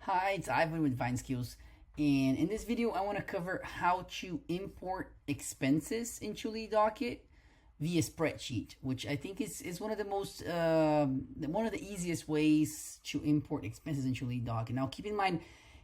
Hi, it's Ivan with Vine Skills, and in this video I want to cover how to import expenses into Lead Docket via spreadsheet, which I think is one of the most one of the easiest ways to import expenses into Lead Docket. Now keep in mind,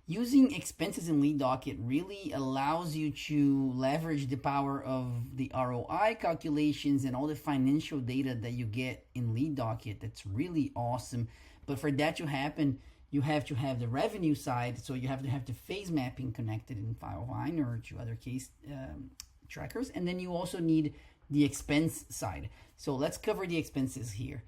using expenses in Lead Docket really allows you to leverage the power of the ROI calculations and all the financial data that you get in Lead Docket. That's really awesome. But for that to happen, you have to have the revenue side, so you have to have the phase mapping connected in FileVine or to other case trackers, and then you also need the expense side. So let's cover the expenses here.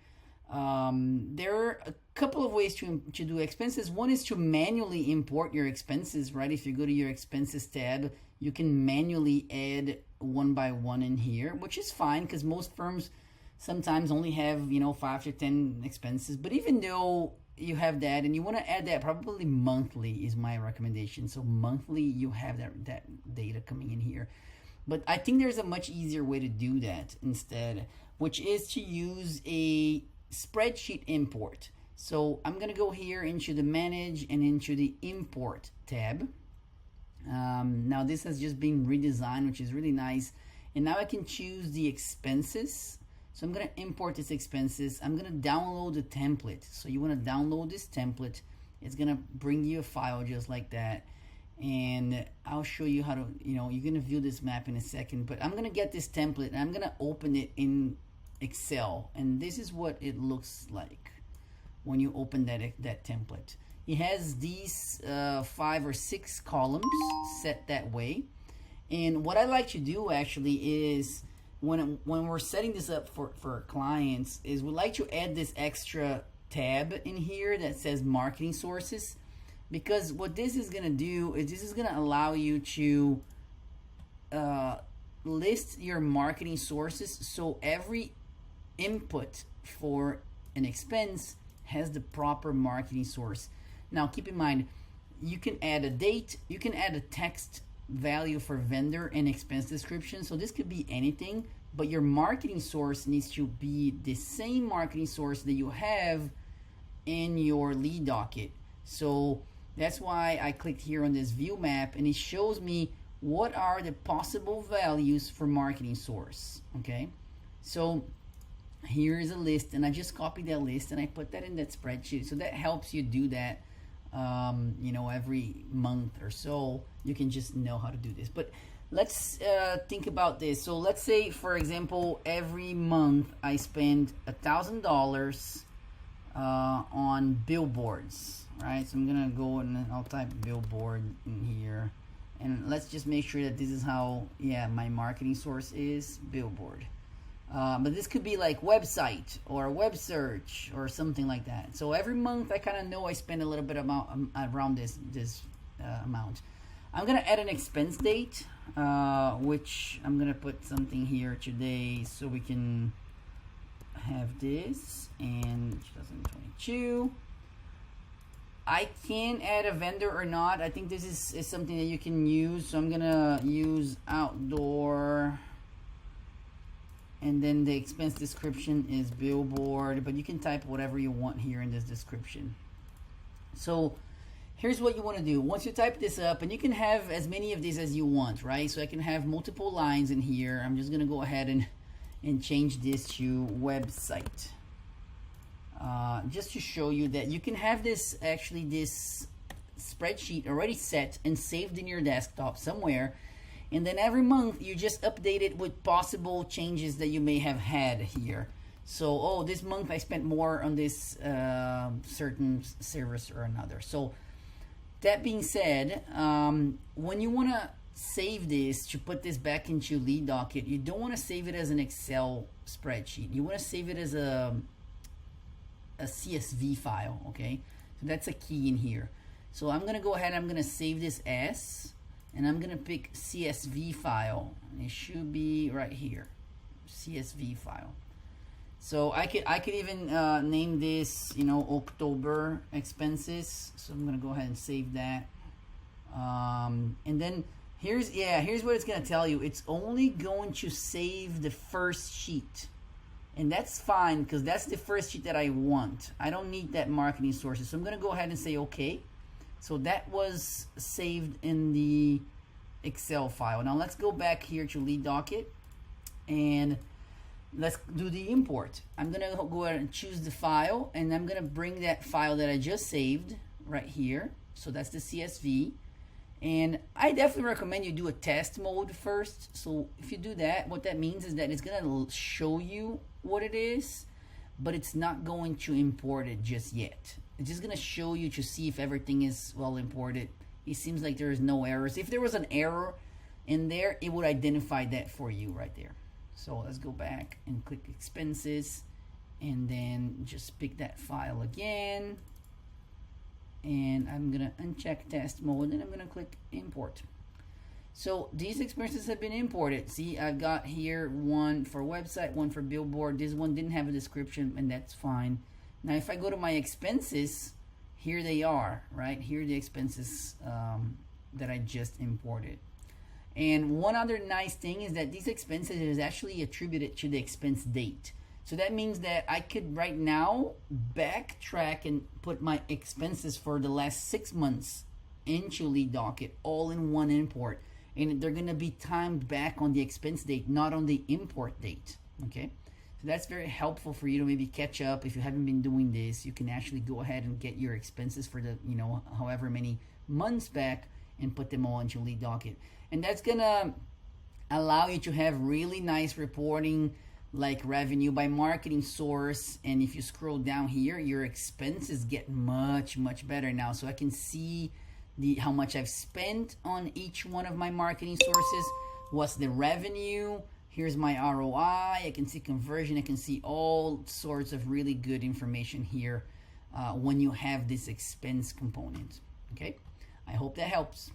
There are a couple of ways to do expenses. One is to manually import your expenses, right? If you go to your expenses tab, you can manually add one by one in here, which is fine because most firms sometimes only have 5 to 10 expenses. But even though you have that and you want to add that, probably monthly is my recommendation. So monthly you have that data coming in here. But I think there's a much easier way to do that instead, which is to use a spreadsheet import. So I'm going to go here into the manage and into the import tab. Now this has just been redesigned, which is really nice. And now I can choose the expenses. So I'm going to import this expenses. I'm going to download the template. So you want to download this template. It's going to bring you a file just like that. And I'll show you how to, you're going to view this map in a second. But I'm going to get this template and I'm going to open it in Excel. And this is what it looks like when you open that template. It has these 5 or 6 columns set that way. And what I like to do actually is, when we're setting this up for clients, is we like to add this extra tab in here that says marketing sources, because what this is going to do is this is going to allow you to list your marketing sources, so every input for an expense has the proper marketing source. Now keep in mind, you can add a date, you can add a text value for vendor and expense description. So this could be anything, but your marketing source needs to be the same marketing source that you have in your Lead Docket. So that's why I clicked here on this view map, and it shows me what are the possible values for marketing source. Okay, so here is a list, and I just copied that list and I put that in that spreadsheet. So that helps you do that every month or so. You can just know how to do this. But let's think about this. So let's say, for example, every month I spend $1,000 on billboards, right? So I'm gonna go and I'll type billboard in here, and let's just make sure that this is how my marketing source is billboard. But this could be like website or web search or something like that. So every month I kind of know I spend a little bit around this amount. I'm gonna add an expense date, which I'm gonna put something here today so we can have this, and 2022. I can add a vendor or not. I think this is something that you can use. So I'm gonna use outdoor. And then the expense description is billboard, but you can type whatever you want here in this description. So here's what you want to do. Once you type this up, and you can have as many of these as you want, right? So I can have multiple lines in here. I'm just going to go ahead and change this to website. Just to show you that you can have this spreadsheet already set and saved in your desktop somewhere. And then every month you just update it with possible changes that you may have had here. So, this month I spent more on this certain service or another. So that being said, when you want to save this to put this back into Lead Docket, you don't want to save it as an Excel spreadsheet. You want to save it as a CSV file, okay? So that's a key in here. So I'm going to go ahead and I'm going to save this as, and I'm gonna pick CSV file. It should be right here, CSV file. So I could even name this, October expenses. So I'm gonna go ahead and save that. And then here's what it's gonna tell you. It's only going to save the first sheet, and that's fine because that's the first sheet that I want. I don't need that marketing sources. So I'm gonna go ahead and say okay. So that was saved in the Excel file. Now let's go back here to Lead Docket and let's do the import. I'm gonna go ahead and choose the file, and I'm gonna bring that file that I just saved right here. So that's the CSV. And I definitely recommend you do a test mode first. So if you do that, what that means is that it's gonna show you what it is, but it's not going to import it just yet. It's just gonna show you to see if everything is well imported. It seems like there is no errors. If there was an error in there, it would identify that for you right there. So let's go back and click expenses, and then just pick that file again. And I'm gonna uncheck test mode, and I'm gonna click import. So these expenses have been imported. See, I've got here one for website, one for billboard. This one didn't have a description, and that's fine. Now if I go to my expenses, here they are, right? Here are the expenses that I just imported. And one other nice thing is that these expenses is actually attributed to the expense date. So that means that I could right now backtrack and put my expenses for the last 6 months into Lead Docket all in one import. And they're gonna be timed back on the expense date, not on the import date, okay? So that's very helpful for you to maybe catch up. If you haven't been doing this, you can actually go ahead and get your expenses for the, you know, however many months back and put them all into Lead Docket. And that's gonna allow you to have really nice reporting, like revenue by marketing source. And if you scroll down here, your expenses get much better now. So I can see how much I've spent on each one of my marketing sources. What's the revenue? Here's my ROI. I can see conversion. I can see all sorts of really good information here when you have this expense component. Okay, I hope that helps.